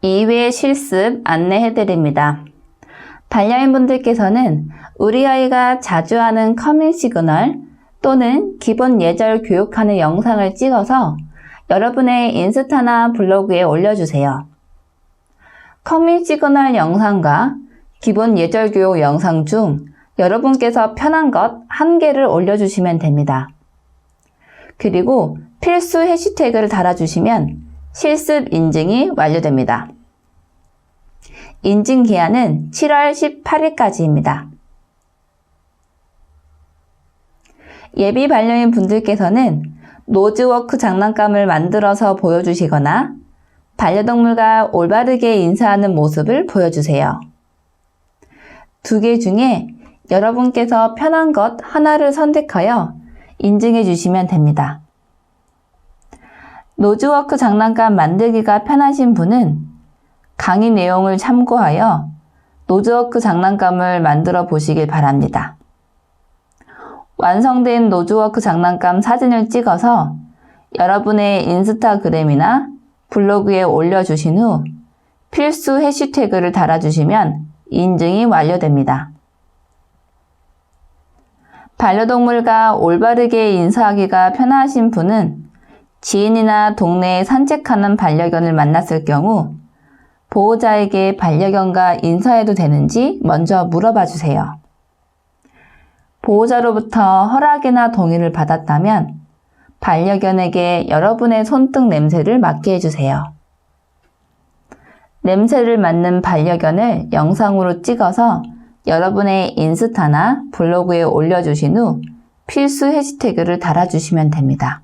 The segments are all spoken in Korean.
2회 실습 안내해드립니다. 반려인분들께서는 우리 아이가 자주 하는 커밍 시그널 또는 기본 예절 교육하는 영상을 찍어서 여러분의 인스타나 블로그에 올려주세요. 커밍 시그널 영상과 기본 예절 교육 영상 중 여러분께서 편한 것 1개를 올려주시면 됩니다. 그리고 필수 해시태그를 달아주시면 실습 인증이 완료됩니다. 인증 기한은 7월 18일까지입니다. 예비 반려인 분들께서는 노즈워크 장난감을 만들어서 보여주시거나 반려동물과 올바르게 인사하는 모습을 보여주세요. 2개 중에 여러분께서 편한 것 하나를 선택하여 인증해 주시면 됩니다. 노즈워크 장난감 만들기가 편하신 분은 강의 내용을 참고하여 노즈워크 장난감을 만들어 보시길 바랍니다. 완성된 노즈워크 장난감 사진을 찍어서 여러분의 인스타그램이나 블로그에 올려주신 후 필수 해시태그를 달아주시면 인증이 완료됩니다. 반려동물과 올바르게 인사하기가 편하신 분은 지인이나 동네에 산책하는 반려견을 만났을 경우 보호자에게 반려견과 인사해도 되는지 먼저 물어봐 주세요. 보호자로부터 허락이나 동의를 받았다면 반려견에게 여러분의 손등 냄새를 맡게 해주세요. 냄새를 맡는 반려견을 영상으로 찍어서 여러분의 인스타나 블로그에 올려주신 후 필수 해시태그를 달아주시면 됩니다.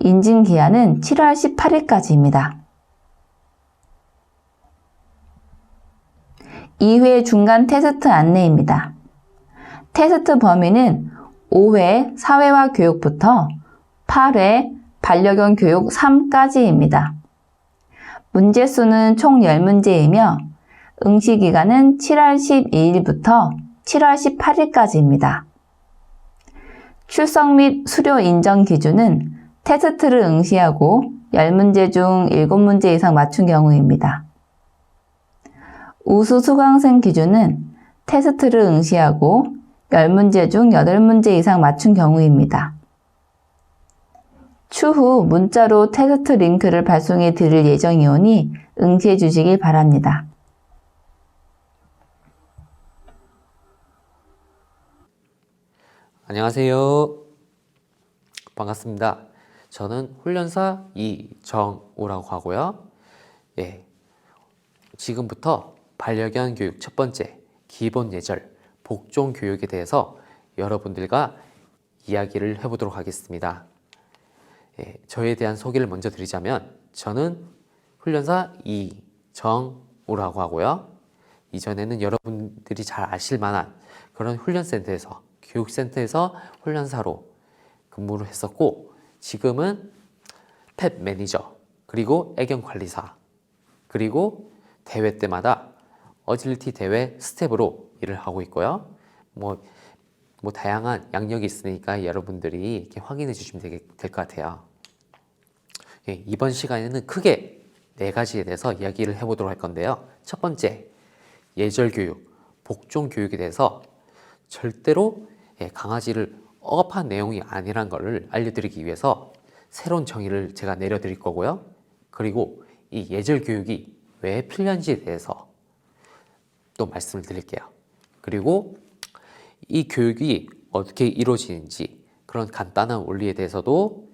인증 기한은 7월 18일까지입니다. 2회 중간 테스트 안내입니다. 테스트 범위는 5회 사회화 교육부터 8회 반려견 교육 3까지입니다. 문제수는 총 10문제이며 응시 기간은 7월 12일부터 7월 18일까지입니다. 출석 및 수료 인정 기준은 테스트를 응시하고 10문제 중 7문제 이상 맞춘 경우입니다. 우수 수강생 기준은 테스트를 응시하고 10문제 중 8문제 이상 맞춘 경우입니다. 추후 문자로 테스트 링크를 발송해 드릴 예정이오니 응시해 주시길 바랍니다. 안녕하세요. 반갑습니다. 저는 훈련사 이정우라고 하고요. 지금부터 반려견 교육 첫 번째 기본 예절 복종 교육에 대해서 여러분들과 이야기를 해보도록 하겠습니다. 저에 대한 소개를 먼저 드리자면 저는 훈련사 이정우라고 하고요. 이전에는 여러분들이 잘 아실 만한 그런 훈련센터에서 교육센터에서 훈련사로 근무를 했었고 지금은 펫 매니저 그리고 애견관리사 그리고 대회 때마다 어질리티 대회 스텝으로 일을 하고 있고요. 뭐 다양한 양력이 있으니까 여러분들이 이렇게 확인해 주시면 될 것 같아요. 이번 시간에는 크게 4가지에 대해서 이야기를 해보도록 할 건데요. 첫 번째, 예절교육, 복종교육에 대해서 절대로 강아지를 억압한 내용이 아니란 것을 알려드리기 위해서 새로운 정의를 제가 내려드릴 거고요. 그리고 이 예절교육이 왜 필요한지에 대해서 또 말씀을 드릴게요. 그리고 이 교육이 어떻게 이루어지는지 그런 간단한 원리에 대해서도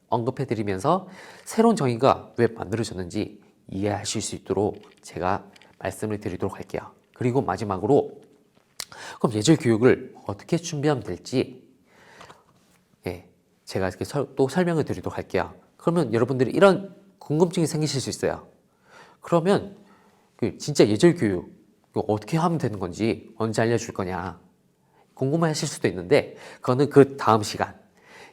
언급해드리면서 새로운 정의가 왜 만들어졌는지 이해하실 수 있도록 제가 말씀을 드리도록 할게요. 그리고 마지막으로 그럼 예절 교육을 어떻게 준비하면 될지 제가 이렇게 또 설명을 드리도록 할게요. 그러면 여러분들이 이런 궁금증이 생기실 수 있어요. 그러면 진짜 예절 교육 어떻게 하면 되는 건지 언제 알려줄 거냐 궁금해하실 수도 있는데 그거는 그 다음 시간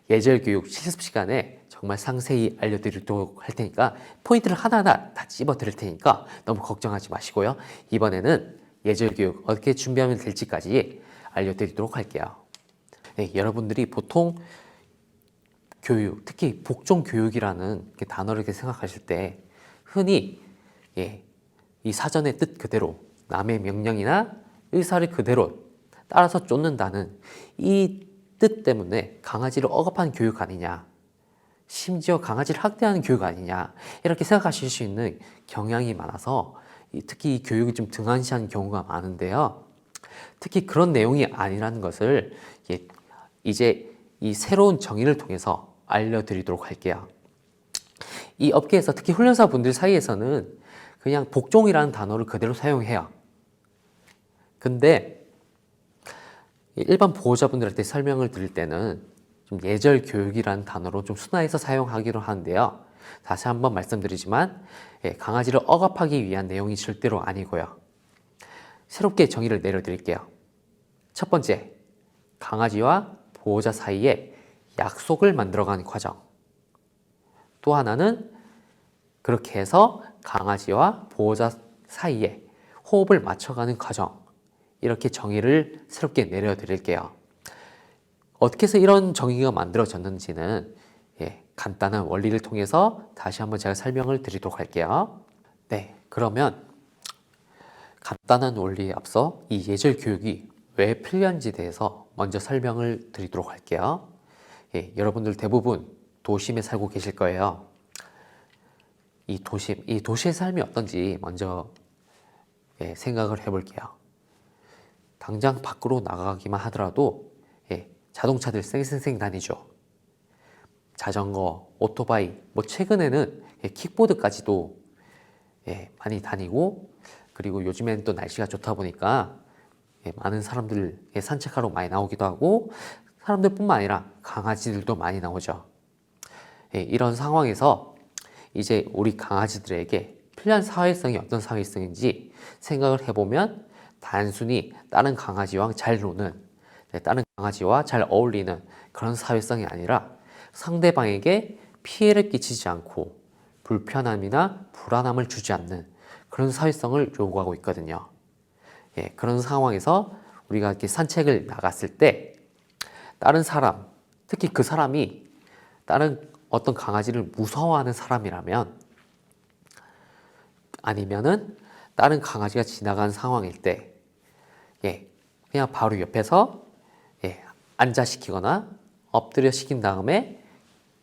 예절 교육 실습 시간에 정말 상세히 알려드리도록 할 테니까 포인트를 하나하나 다 찝어 드릴 테니까 너무 걱정하지 마시고요. 이번에는 예절 교육 어떻게 준비하면 될지까지 알려드리도록 할게요. 여러분들이 보통 교육, 특히 복종 교육이라는 단어를 이렇게 생각하실 때 흔히 이 사전의 뜻 그대로 남의 명령이나 의사를 그대로 따라서 쫓는다는 이 뜻 때문에 강아지를 억압하는 교육 아니냐, 심지어 강아지를 학대하는 교육 아니냐, 이렇게 생각하실 수 있는 경향이 많아서 특히 이 교육이 좀 등한시하는 경우가 많은데요. 특히 그런 내용이 아니라는 것을 이제 이 새로운 정의를 통해서 알려드리도록 할게요. 이 업계에서 특히 훈련사 분들 사이에서는 그냥 복종이라는 단어를 그대로 사용해요. 근데 일반 보호자분들한테 설명을 드릴 때는 좀 예절 교육이라는 단어로 좀 순화해서 사용하기로 하는데요. 다시 한번 말씀드리지만 강아지를 억압하기 위한 내용이 절대로 아니고요. 새롭게 정의를 내려드릴게요. 첫 번째, 강아지와 보호자 사이에 약속을 만들어가는 과정. 또 하나는 그렇게 해서 강아지와 보호자 사이에 호흡을 맞춰가는 과정. 이렇게 정의를 새롭게 내려드릴게요. 어떻게 해서 이런 정의가 만들어졌는지는 간단한 원리를 통해서 다시 한번 제가 설명을 드리도록 할게요. 네, 그러면 간단한 원리에 앞서 이 예절 교육이 왜 필요한지에 대해서 먼저 설명을 드리도록 할게요. 여러분들 대부분 도심에 살고 계실 거예요. 이 도시의 삶이 어떤지 먼저 생각을 해볼게요. 당장 밖으로 나가기만 하더라도 자동차들 쌩쌩쌩 다니죠. 자전거, 오토바이, 뭐 최근에는 킥보드까지도 많이 다니고, 그리고 요즘엔 또 날씨가 좋다 보니까 많은 사람들 산책하러 많이 나오기도 하고, 사람들뿐만 아니라 강아지들도 많이 나오죠. 이런 상황에서 이제 우리 강아지들에게 필요한 사회성이 어떤 사회성인지 생각을 해보면 단순히 다른 강아지와 잘 노는, 다른 강아지와 잘 어울리는 그런 사회성이 아니라 상대방에게 피해를 끼치지 않고 불편함이나 불안함을 주지 않는 그런 사회성을 요구하고 있거든요. 그런 상황에서 우리가 이렇게 산책을 나갔을 때 다른 사람, 특히 그 사람이 다른 어떤 강아지를 무서워하는 사람이라면, 아니면은 다른 강아지가 지나가는 상황일 때 그냥 바로 옆에서 앉아시키거나 엎드려 시킨 다음에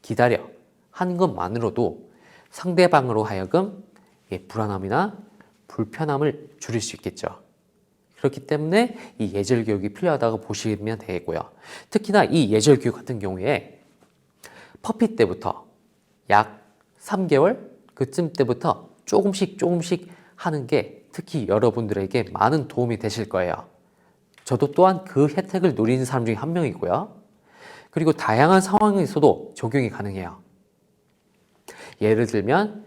기다려 하는 것만으로도 상대방으로 하여금 불안함이나 불편함을 줄일 수 있겠죠. 그렇기 때문에 이 예절 교육이 필요하다고 보시면 되겠고요. 특히나 이 예절 교육 같은 경우에 퍼피 때부터 약 3개월 그쯤 때부터 조금씩 하는 게 특히 여러분들에게 많은 도움이 되실 거예요. 저도 또한 그 혜택을 누리는 사람 중에 한 명이고요. 그리고 다양한 상황에서도 적용이 가능해요. 예를 들면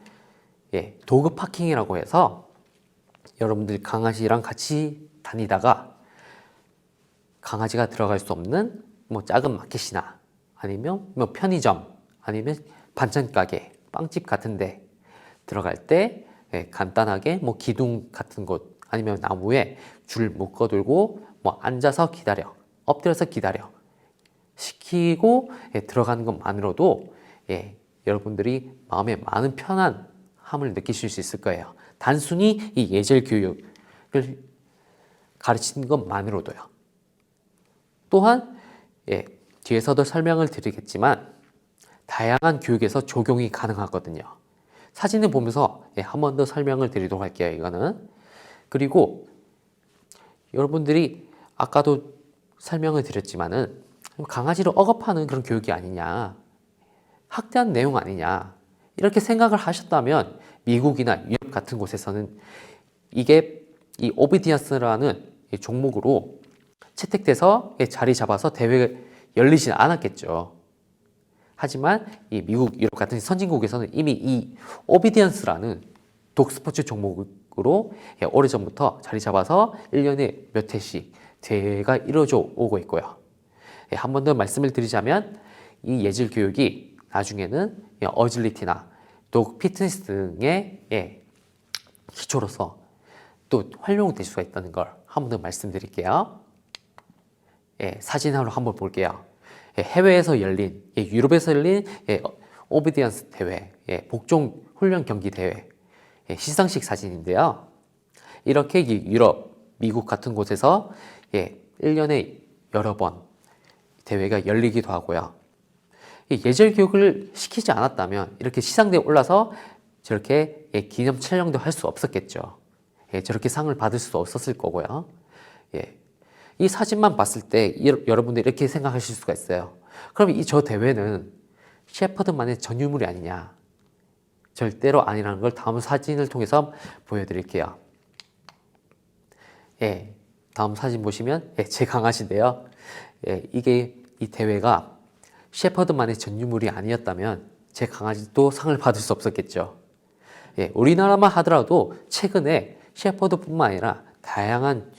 도그 파킹이라고 해서 여러분들 강아지랑 같이 다니다가 강아지가 들어갈 수 없는 뭐 작은 마켓이나 아니면 뭐 편의점 아니면 반찬 가게, 빵집 같은데 들어갈 때 간단하게 뭐 기둥 같은 곳 아니면 나무에 줄 묶어두고 뭐 앉아서 기다려, 엎드려서 기다려 시키고 들어가는 것만으로도 여러분들이 마음에 많은 편안함을 느끼실 수 있을 거예요. 단순히 이 예절 교육을 가르치는 것만으로도요. 또한 뒤에서도 설명을 드리겠지만 다양한 교육에서 적용이 가능하거든요. 사진을 보면서 한 번 더 설명을 드리도록 할게요. 이거는. 그리고 여러분들이 아까도 설명을 드렸지만은 강아지를 억압하는 그런 교육이 아니냐, 학대한 내용 아니냐 이렇게 생각을 하셨다면 미국이나 유럽 같은 곳에서는 이게 이 오비디언스라는 종목으로 채택돼서 자리 잡아서 대회가 열리지는 않았겠죠. 하지만 이 미국, 유럽 같은 선진국에서는 이미 이 오비디언스라는 독스포츠 종목으로 오래전부터 자리 잡아서 1년에 몇 회씩 대회가 이루어져 오고 있고요. 한 번 더 말씀을 드리자면 이 예절 교육이 나중에는 어질리티나 독 피트니스 등의 기초로서 또 활용될 수가 있다는 걸 한 번 더 말씀드릴게요. 사진으로 한번 볼게요. 해외에서 열린, 유럽에서 열린 오비디언스 대회, 복종 훈련 경기 대회, 시상식 사진인데요. 이렇게 유럽, 미국 같은 곳에서 1년에 여러 번 대회가 열리기도 하고요. 예절 교육을 시키지 않았다면 이렇게 시상대에 올라서 저렇게 기념 촬영도 할 수 없었겠죠. 저렇게 상을 받을 수도 없었을 거고요. 이 사진만 봤을 때 여러분들이 이렇게 생각하실 수가 있어요. 그럼 저 대회는 셰퍼드만의 전유물이 아니냐? 절대로 아니라는 걸 다음 사진을 통해서 보여드릴게요. 다음 사진 보시면 제 강아지인데요. 이 대회가 셰퍼드만의 전유물이 아니었다면 제 강아지도 상을 받을 수 없었겠죠. 우리나라만 하더라도 최근에 셰퍼드뿐만 아니라 다양한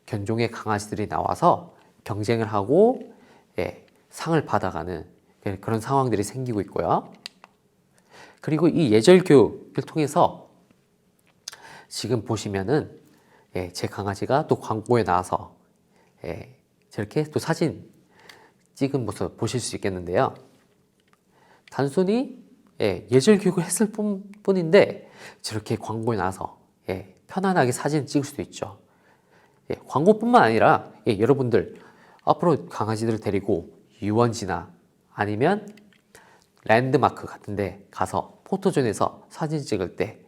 견종의 강아지들이 나와서 경쟁을 하고 상을 받아가는 그런 상황들이 생기고 있고요. 그리고 이 예절 교육을 통해서 지금 보시면은 제 강아지가 또 광고에 나와서 저렇게 또 사진 찍은 모습 보실 수 있겠는데요. 단순히 예절 교육을 했을 뿐인데 저렇게 광고에 나와서 편안하게 사진 찍을 수도 있죠. 광고뿐만 아니라 여러분들 앞으로 강아지들을 데리고 유원지나 아니면 랜드마크 같은 데 가서 포토존에서 사진 찍을 때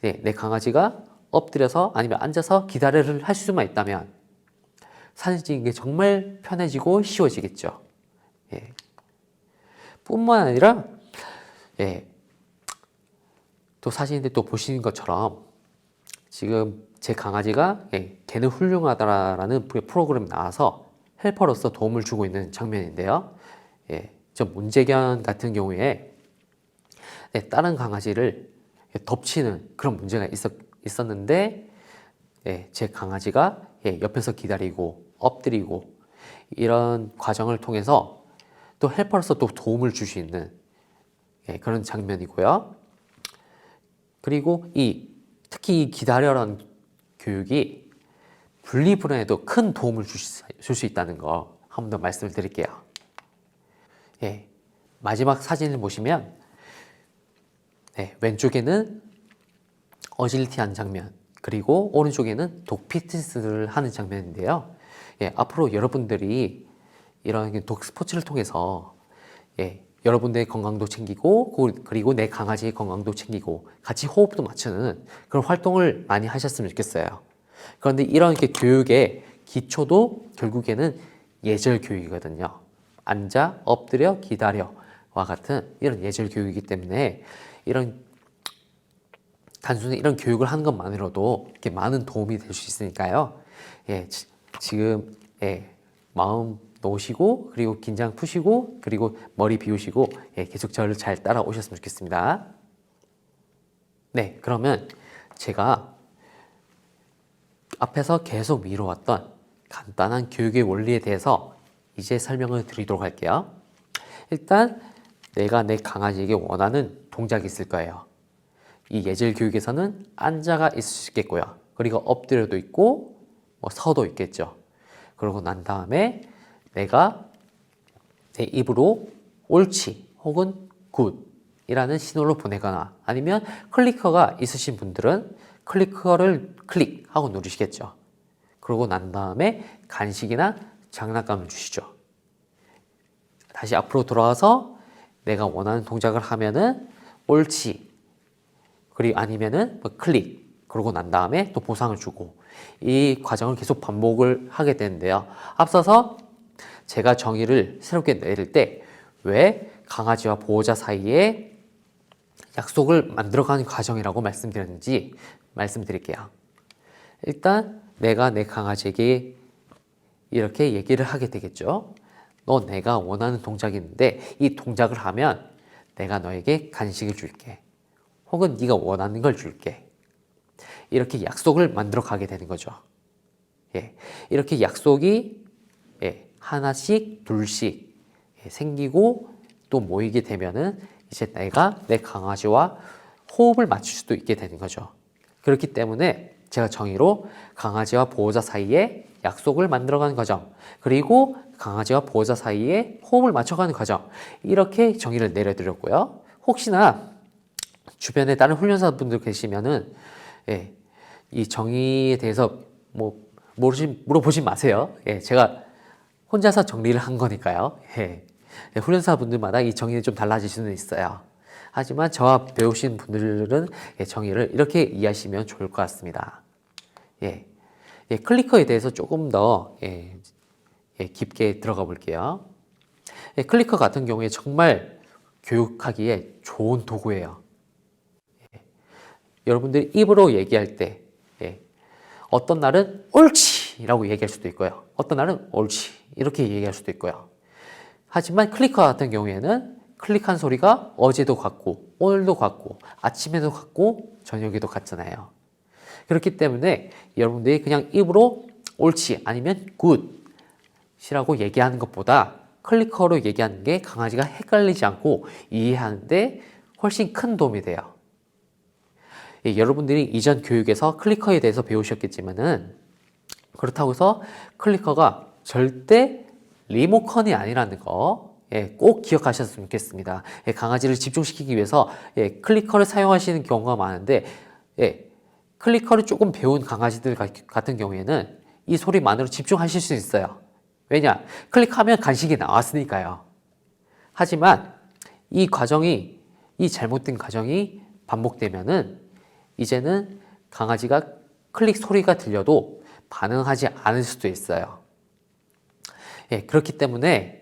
내 강아지가 엎드려서 아니면 앉아서 기다려를 할 수만 있다면 사진 찍는 게 정말 편해지고 쉬워지겠죠. 뿐만 아니라 또 사진인데 또 보시는 것처럼 지금 제 강아지가 걔는 훌륭하다라는 프로그램이 나와서 헬퍼로서 도움을 주고 있는 장면인데요. 저 문제견 같은 경우에 다른 강아지를 덮치는 그런 문제가 있었는데 제 강아지가 옆에서 기다리고 엎드리고 이런 과정을 통해서 또 헬퍼로서 또 도움을 줄 수 있는 그런 장면이고요. 그리고 특히 이 기다려라는 교육이 분리불안에도 큰 도움을 줄 수 있다는 거 한 번 더 말씀을 드릴게요. 마지막 사진을 보시면 왼쪽에는 어질리티한 장면, 그리고 오른쪽에는 독피트스를 하는 장면인데요. 앞으로 여러분들이 이런 독 스포츠를 통해서 여러분들의 건강도 챙기고 그리고 내 강아지의 건강도 챙기고 같이 호흡도 맞추는 그런 활동을 많이 하셨으면 좋겠어요. 그런데 이런 교육의 기초도 결국에는 예절 교육이거든요. 앉아, 엎드려, 기다려와 같은 이런 예절 교육이기 때문에 단순히 이런 교육을 하는 것만으로도 이렇게 많은 도움이 될 수 있으니까요. 지금 마음 놓으시고 그리고 긴장 푸시고 그리고 머리 비우시고 계속 저를 잘 따라오셨으면 좋겠습니다. 네, 그러면 제가 앞에서 계속 미뤄왔던 간단한 교육의 원리에 대해서 이제 설명을 드리도록 할게요. 일단 내가 내 강아지에게 원하는 동작이 있을 거예요. 이 예절 교육에서는 앉아가 있을 수 있겠고요. 그리고 엎드려도 있고 서도 있겠죠. 그러고 난 다음에 내가 내 입으로 옳지 혹은 굿이라는 신호를 보내거나 아니면 클리커가 있으신 분들은 클리커를 클릭하고 누르시겠죠. 그러고 난 다음에 간식이나 장난감을 주시죠. 다시 앞으로 돌아와서 내가 원하는 동작을 하면은 옳지, 그리고 아니면은 클릭, 그러고 난 다음에 또 보상을 주고 이 과정을 계속 반복을 하게 되는데요. 앞서서 제가 정의를 새롭게 내릴 때 왜 강아지와 보호자 사이에 약속을 만들어가는 과정이라고 말씀드렸는지 말씀드릴게요. 일단 내가 내 강아지에게 이렇게 얘기를 하게 되겠죠. 너 내가 원하는 동작이 있는데 이 동작을 하면 내가 너에게 간식을 줄게. 혹은 네가 원하는 걸 줄게. 이렇게 약속을 만들어 가게 되는 거죠. 이렇게 약속이 하나씩 둘씩 생기고 또 모이게 되면은 이제 내가 내 강아지와 호흡을 맞출 수도 있게 되는 거죠. 그렇기 때문에 제가 정의로 강아지와 보호자 사이에 약속을 만들어가는 과정, 그리고 강아지와 보호자 사이에 호흡을 맞춰가는 과정, 이렇게 정의를 내려드렸고요. 혹시나 주변에 다른 훈련사분들 계시면은 이 정의에 대해서 물어보지 마세요. 제가 혼자서 정리를 한 거니까요. 훈련사분들마다 이 정의는 좀 달라질 수는 있어요. 하지만 저와 배우신 분들은 정의를 이렇게 이해하시면 좋을 것 같습니다. 클리커에 대해서 조금 더 깊게 들어가 볼게요. 클리커 같은 경우에 정말 교육하기에 좋은 도구예요. 여러분들이 입으로 얘기할 때 어떤 날은 옳지 라고 얘기할 수도 있고요. 어떤 날은 옳지 이렇게 얘기할 수도 있고요. 하지만 클리커 같은 경우에는 클릭한 소리가 어제도 같고 오늘도 같고 아침에도 같고 저녁에도 같잖아요. 그렇기 때문에 여러분들이 그냥 입으로 옳지 아니면 굿이라고 얘기하는 것보다 클리커로 얘기하는 게 강아지가 헷갈리지 않고 이해하는데 훨씬 큰 도움이 돼요. 여러분들이 이전 교육에서 클리커에 대해서 배우셨겠지만은 그렇다고 해서 클리커가 절대 리모컨이 아니라는 거 꼭 기억하셨으면 좋겠습니다. 강아지를 집중시키기 위해서 클리커를 사용하시는 경우가 많은데 클리커를 조금 배운 강아지들 같은 경우에는 이 소리만으로 집중하실 수 있어요. 왜냐? 클릭하면 간식이 나왔으니까요. 하지만 이 잘못된 과정이 반복되면은 이제는 강아지가 클릭 소리가 들려도 반응하지 않을 수도 있어요. 그렇기 때문에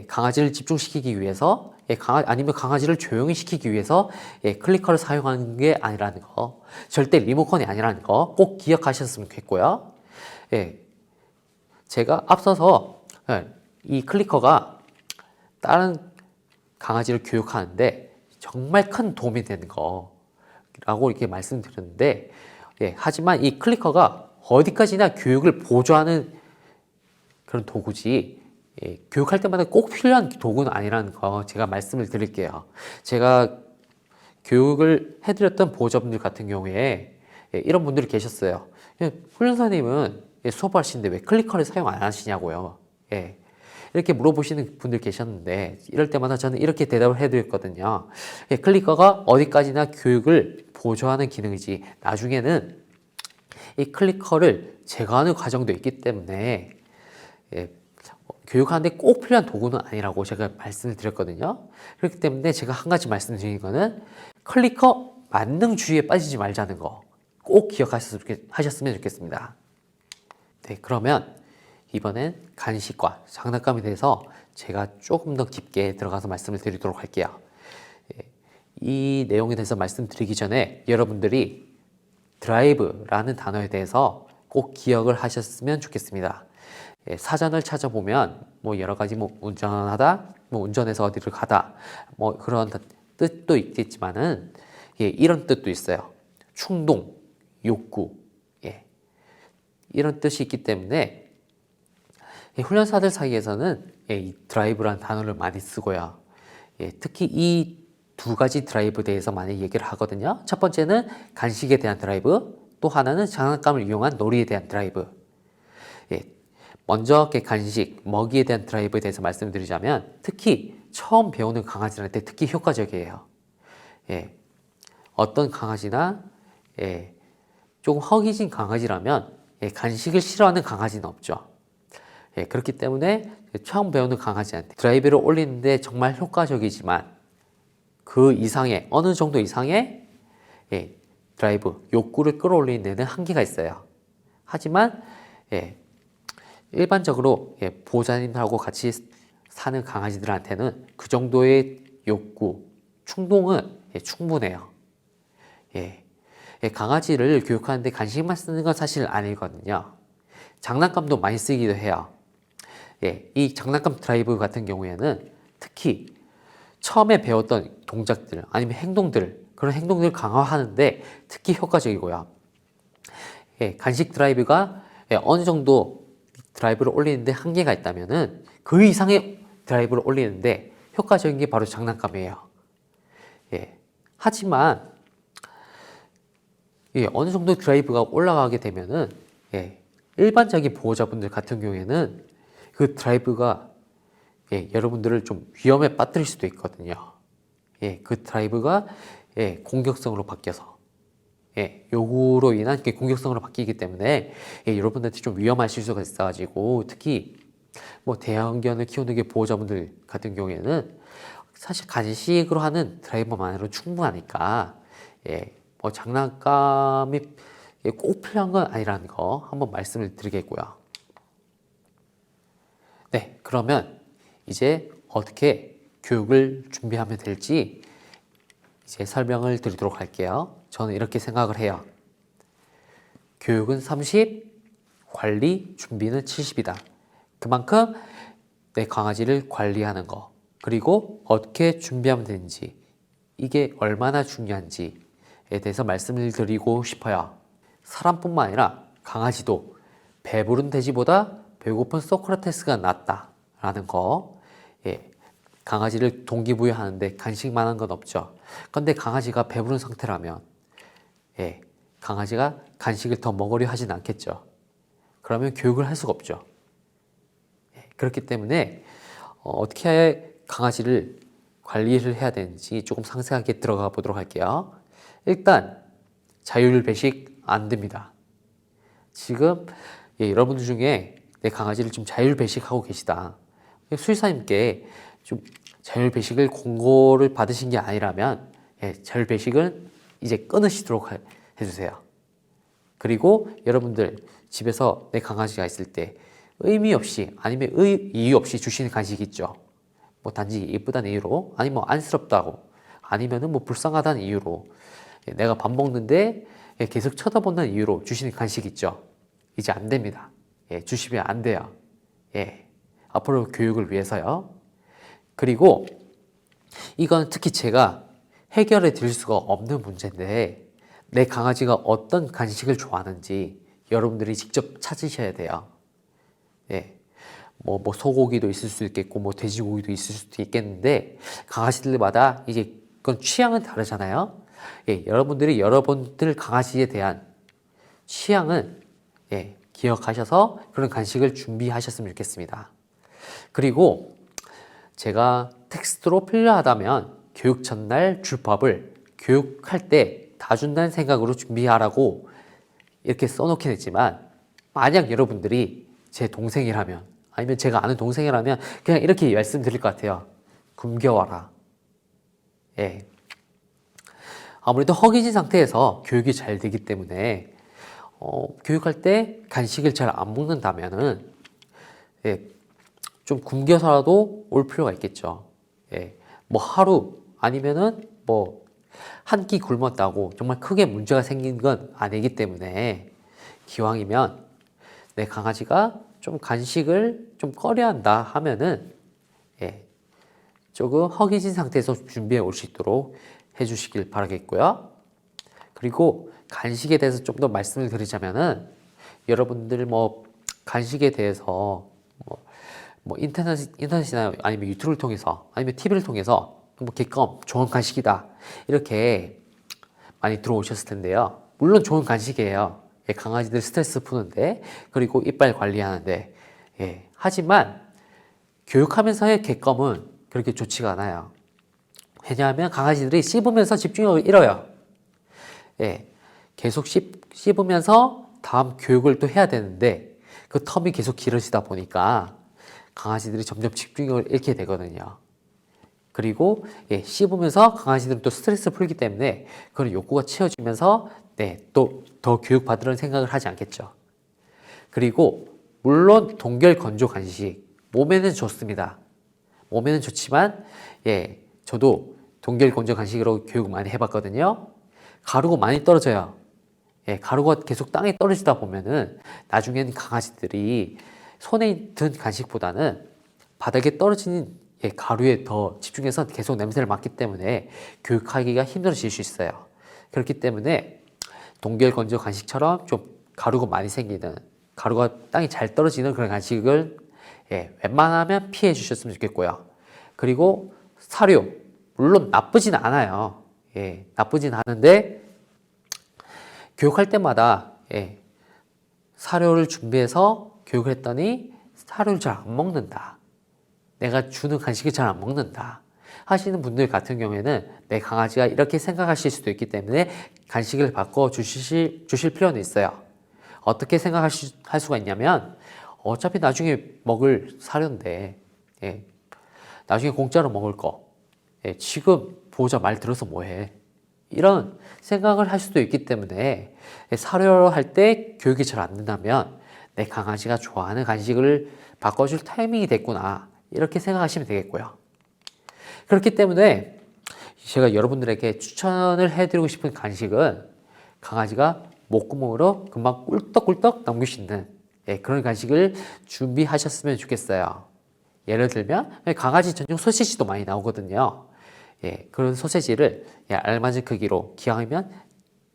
강아지를 집중시키기 위해서 아니면 강아지를 조용히 시키기 위해서 클리커를 사용하는 게 아니라는 거, 절대 리모컨이 아니라는 거 꼭 기억하셨으면 좋겠고요. 제가 앞서서 이 클리커가 다른 강아지를 교육하는데 정말 큰 도움이 되는 거라고 이렇게 말씀드렸는데, 하지만 이 클리커가 어디까지나 교육을 보조하는 그런 도구지, 교육할 때마다 꼭 필요한 도구는 아니라는 거 제가 말씀을 드릴게요. 제가 교육을 해드렸던 보호자분들 같은 경우에 이런 분들이 계셨어요. 훈련사님은 수업하시는데 왜 클리커를 사용 안 하시냐고요. 이렇게 물어보시는 분들 계셨는데 이럴 때마다 저는 이렇게 대답을 해드렸거든요. 클리커가 어디까지나 교육을 보조하는 기능이지 나중에는 이 클리커를 제거하는 과정도 있기 때문에 교육하는데 꼭 필요한 도구는 아니라고 제가 말씀을 드렸거든요. 그렇기 때문에 제가 한 가지 말씀드린 거는 클리커 만능 주의에 빠지지 말자는 거 꼭 기억하셨으면 좋겠습니다. 그러면 이번엔 간식과 장난감에 대해서 제가 조금 더 깊게 들어가서 말씀을 드리도록 할게요. 이 내용에 대해서 말씀드리기 전에 여러분들이 드라이브라는 단어에 대해서 꼭 기억을 하셨으면 좋겠습니다. 사전을 찾아보면 여러 가지 운전하다, 운전해서 어디를 가다, 그런 뜻도 있겠지만은 이런 뜻도 있어요. 충동, 욕구, 이런 뜻이 있기 때문에 훈련사들 사이에서는 이 드라이브라는 단어를 많이 쓰고요. 특히 이 두 가지 드라이브에 대해서 많이 얘기를 하거든요. 첫 번째는 간식에 대한 드라이브, 또 하나는 장난감을 이용한 놀이에 대한 드라이브. 먼저 간식, 먹이에 대한 드라이브에 대해서 말씀드리자면 특히 처음 배우는 강아지들한테 특히 효과적이에요. 어떤 강아지나 조금 허기진 강아지라면 간식을 싫어하는 강아지는 없죠. 그렇기 때문에 처음 배우는 강아지한테 드라이브를 올리는데 정말 효과적이지만 그 이상의 어느 정도 이상의 드라이브, 욕구를 끌어올리는 데는 한계가 있어요. 하지만 일반적으로 보호자님들하고 같이 사는 강아지들한테는 그 정도의 욕구, 충동은 충분해요. 강아지를 교육하는데 간식만 쓰는 건 사실 아니거든요. 장난감도 많이 쓰기도 해요. 이 장난감 드라이브 같은 경우에는 특히 처음에 배웠던 동작들 아니면 행동들, 그런 행동들을 강화하는데 특히 효과적이고요. 간식 드라이브가 어느 정도 드라이브를 올리는데 한계가 있다면은 그 이상의 드라이브를 올리는데 효과적인 게 바로 장난감이에요. 하지만 어느 정도 드라이브가 올라가게 되면은 일반적인 보호자분들 같은 경우에는 그 드라이브가 여러분들을 좀 위험에 빠뜨릴 수도 있거든요. 그 드라이브가 공격성으로 바뀌어서 요구로 인한 게 공격성으로 바뀌기 때문에 여러분들한테 좀 위험한 실수가 있어가지고 특히 뭐 대형견을 키우는 게 보호자분들 같은 경우에는 사실 간식으로 하는 드라이버만으로 충분하니까 뭐 장난감이 꼭 필요한 건 아니라는 거 한번 말씀을 드리겠고요. 네, 그러면 이제 어떻게 교육을 준비하면 될지 이제 설명을 드리도록 할게요. 저는 이렇게 생각을 해요. 교육은 30, 관리, 준비는 70이다. 그만큼 내 강아지를 관리하는 거, 그리고 어떻게 준비하면 되는지, 이게 얼마나 중요한지에 대해서 말씀을 드리고 싶어요. 사람뿐만 아니라 강아지도 배부른 돼지보다 배고픈 소크라테스가 낫다라는 거. 강아지를 동기부여하는데 간식만한 건 없죠. 그런데 강아지가 배부른 상태라면 강아지가 간식을 더 먹으려 하진 않겠죠. 그러면 교육을 할 수가 없죠. 그렇기 때문에 어떻게 강아지를 관리를 해야 되는지 조금 상세하게 들어가 보도록 할게요. 일단 자율 배식 안 됩니다. 지금 여러분들 중에 내 강아지를 좀 자율 배식하고 계시다. 수의사님께 좀 자율 배식을 권고를 받으신 게 아니라면 자율 배식은 이제 끊으시도록 해주세요. 그리고 여러분들 집에서 내 강아지가 있을 때 의미 없이 아니면 이유 없이 주시는 간식 있죠. 뭐 단지 예쁘다는 이유로 아니면 뭐 안쓰럽다고 아니면은 뭐 불쌍하다는 이유로 내가 밥 먹는데 계속 쳐다본다는 이유로 주시는 간식 있죠. 이제 안 됩니다. 주시면 안 돼요. 앞으로 교육을 위해서요. 그리고 이건 특히 제가 해결해 드릴 수가 없는 문제인데 내 강아지가 어떤 간식을 좋아하는지 여러분들이 직접 찾으셔야 돼요. 뭐 소고기도 있을 수 있겠고 뭐 돼지고기도 있을 수도 있겠는데 강아지들마다 이제 그건 취향은 다르잖아요. 여러분들이 여러분들 강아지에 대한 취향은 기억하셔서 그런 간식을 준비하셨으면 좋겠습니다. 그리고 제가 텍스트로 필요하다면 교육 전날 줄 법을 교육할 때 다 준다는 생각으로 준비하라고 이렇게 써놓긴 했지만 만약 여러분들이 제 동생이라면 아니면 제가 아는 동생이라면 그냥 이렇게 말씀드릴 것 같아요. 굶겨와라. 아무래도 허기진 상태에서 교육이 잘 되기 때문에 교육할 때 간식을 잘 안 먹는다면은 좀 굶겨서라도 올 필요가 있겠죠. 뭐 하루 아니면은 뭐 한 끼 굶었다고 정말 크게 문제가 생긴 건 아니기 때문에 기왕이면 내 강아지가 좀 간식을 좀 꺼려한다 하면은 조금 허기진 상태에서 준비해 올 수 있도록 해주시길 바라겠고요. 그리고 간식에 대해서 좀 더 말씀을 드리자면은 여러분들 뭐 간식에 대해서 뭐 인터넷이나 아니면 유튜브를 통해서 아니면 TV를 통해서 뭐 개껌 좋은 간식이다 이렇게 많이 들어오셨을 텐데요. 물론 좋은 간식이에요. 강아지들 스트레스 푸는데 그리고 이빨 관리하는데 하지만 교육하면서의 개껌은 그렇게 좋지가 않아요. 왜냐하면 강아지들이 씹으면서 집중력을 잃어요. 계속 씹으면서 다음 교육을 또 해야 되는데 그 텀이 계속 길어지다 보니까 강아지들이 점점 집중력을 잃게 되거든요. 그리고 씹으면서 강아지들은 또 스트레스를 풀기 때문에 그런 욕구가 채워지면서 또 더 교육 받으려는 생각을 하지 않겠죠. 그리고 물론 동결 건조 간식 몸에는 좋습니다. 몸에는 좋지만 저도 동결 건조 간식으로 교육 많이 해봤거든요. 가루가 많이 떨어져요. 가루가 계속 땅에 떨어지다 보면은 나중에는 강아지들이 손에 든 간식보다는 바닥에 떨어지는 가루에 더 집중해서 계속 냄새를 맡기 때문에 교육하기가 힘들어질 수 있어요. 그렇기 때문에 동결 건조 간식처럼 좀 가루가 많이 생기는 가루가 땅에 잘 떨어지는 그런 간식을 웬만하면 피해 주셨으면 좋겠고요. 그리고 사료 물론 나쁘진 않아요. 나쁘진 않은데 교육할 때마다 사료를 준비해서 교육을 했더니 사료를 잘 안 먹는다. 내가 주는 간식을 잘 안 먹는다. 하시는 분들 같은 경우에는 내 강아지가 이렇게 생각하실 수도 있기 때문에 간식을 바꿔 주실 필요는 있어요. 어떻게 생각할 수가 있냐면 어차피 나중에 먹을 사료인데 나중에 공짜로 먹을 거 지금 보호자 말 들어서 뭐해 이런 생각을 할 수도 있기 때문에 사료를 할 때 교육이 잘 안 된다면 내 강아지가 좋아하는 간식을 바꿔줄 타이밍이 됐구나 이렇게 생각하시면 되겠고요. 그렇기 때문에 제가 여러분들에게 추천을 해드리고 싶은 간식은 강아지가 목구멍으로 금방 꿀떡꿀떡 넘길 수 있는 그런 간식을 준비하셨으면 좋겠어요. 예를 들면 강아지 전용 소시지도 많이 나오거든요. 그런 소시지를 알맞은 크기로 기왕이면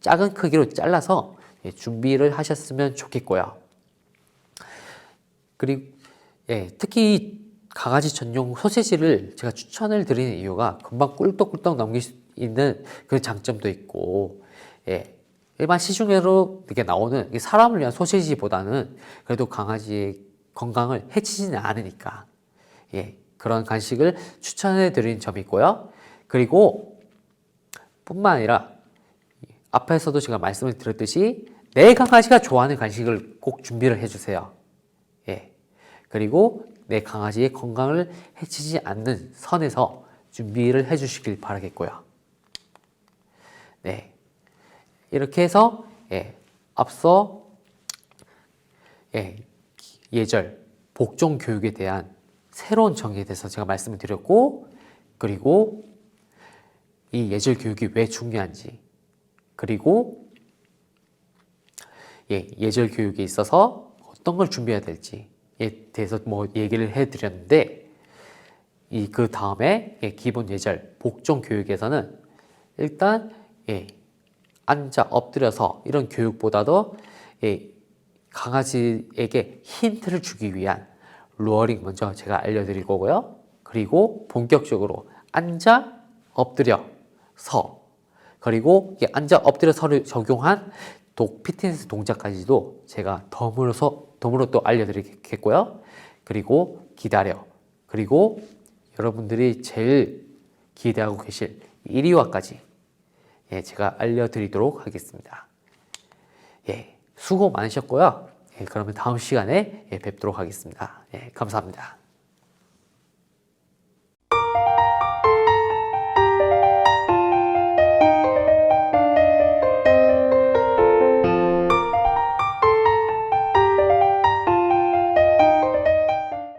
작은 크기로 잘라서 준비를 하셨으면 좋겠고요. 그리고 특히 강아지 전용 소시지를 제가 추천을 드리는 이유가 금방 꿀떡꿀떡 넘길 수 있는 그 장점도 있고 일반 시중으로 이렇게 나오는 사람을 위한 소시지보다는 그래도 강아지의 건강을 해치지는 않으니까 그런 간식을 추천해 드리는 점이 있고요. 그리고 뿐만 아니라 앞에서도 제가 말씀을 드렸듯이 내 강아지가 좋아하는 간식을 꼭 준비를 해주세요. 그리고 내 강아지의 건강을 해치지 않는 선에서 준비를 해주시길 바라겠고요. 이렇게 해서 앞서 예절, 복종 교육에 대한 새로운 정의에 대해서 제가 말씀을 드렸고, 그리고 이 예절 교육이 왜 중요한지, 그리고 예절 교육에 있어서 어떤 걸 준비해야 될지에 대해서 얘기를 해드렸는데, 그 다음에 기본 예절, 복종 교육에서는 일단 앉아 엎드려서 이런 교육보다도 강아지에게 힌트를 주기 위한 루어링 먼저 제가 알려드릴 거고요. 그리고 본격적으로 앉아 엎드려 서, 그리고 앉아 엎드려 서를 적용한 피트니스 동작까지도 제가 덤으로 또 알려드리겠고요. 그리고 기다려, 그리고 여러분들이 제일 기대하고 계실 1위화까지 제가 알려드리도록 하겠습니다. 수고 많으셨고요. 그러면 다음 시간에 뵙도록 하겠습니다. 감사합니다.